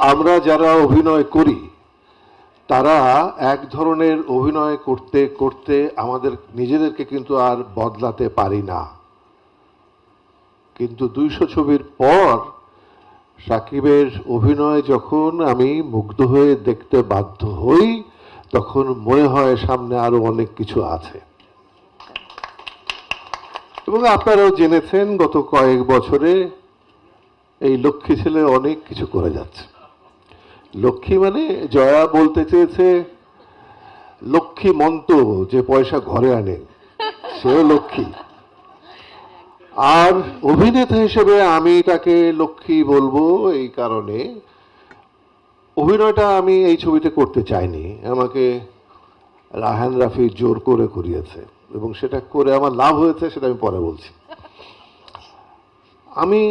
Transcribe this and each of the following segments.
আমরা যারা অভিনয় করি তারা এক ধরনের অভিনয় করতে করতে আমাদের নিজেদেরকে কিন্তু আর বদলাতে পারি না। কিন্তু 200 ছবির পর সাকিবের অভিনয় যখন আমি মুগ্ধ হয়ে দেখতে বাধ্য হই, তখন মনে হয় সামনে আরো অনেক কিছু আছে। এবং আপনারাও জেনেছেন গত কয়েক বছরে এই লক্ষ্মী ছেলে অনেক কিছু করে যাচ্ছে। লক্ষ্মী মানে জয়া বলতে চেয়েছে লক্ষ্মী মন্ত, যে পয়সা ঘরে আনে সেও লক্ষ্মী। আর অভিনেতা হিসেবে আমি তাকে লক্ষ্মী বলবো এই কারণে, অভিনয়টা আমি এই ছবিতে করতে চাইনি, আমাকে রায়হান রাফি জোর করে করিয়েছে এবং সেটা করে আমার লাভ হয়েছে, সেটা আমি পরে বলছি। আমি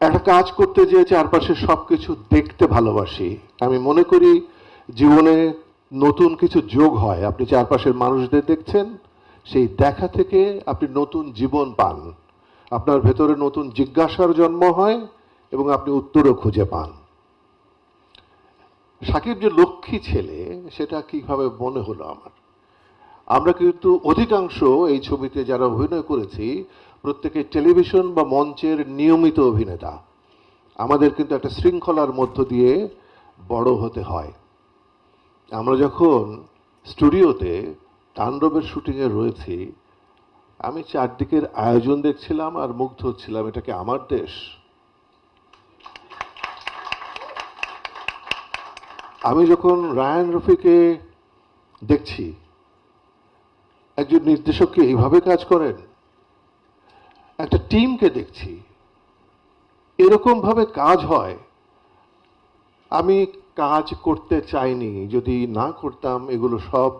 একটা কাজ করতে যেয়ে চারপাশে সবকিছু দেখতে ভালোবাসি। আমি মনে করি জীবনে নতুন কিছু যোগ হয়। আপনি চারপাশের মানুষদের দেখছেন, সেই দেখা থেকে আপনি নতুন জীবন পান, আপনার ভেতরে নতুন জিজ্ঞাসার জন্ম হয় এবং আপনি উত্তরও খুঁজে পান। সাকিব যে লক্ষ্মী ছেলে সেটা কিভাবে মনে হলো আমার। আমরা কিন্তু অধিকাংশ এই ছবিতে যারা অভিনয় করেছি প্রত্যেকে টেলিভিশন বা মঞ্চের নিয়মিত অভিনেতা। আমাদের কিন্তু একটা শৃঙ্খলার মধ্য দিয়ে বড় হতে হয়। আমরা যখন স্টুডিওতে তাণ্ডবের শুটিংয়ে রয়েছি, আমি চারদিকের আয়োজন দেখছিলাম আর মুগ্ধ হচ্ছিলাম, এটা কি আমার দেশ? আমি যখন রায়হান রফিকে দেখছি, একজন নির্দেশক কি এইভাবে কাজ করেন? একটা টিমকে দেখছি, এরকম ভাবে কাজ হয়। আমি কাজ করতে চাইনি, যদি না করতাম এগুলো সব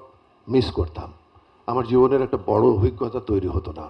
মিস করতাম, আমার জীবনের একটা বড় অভিজ্ঞতা তৈরি হতো না।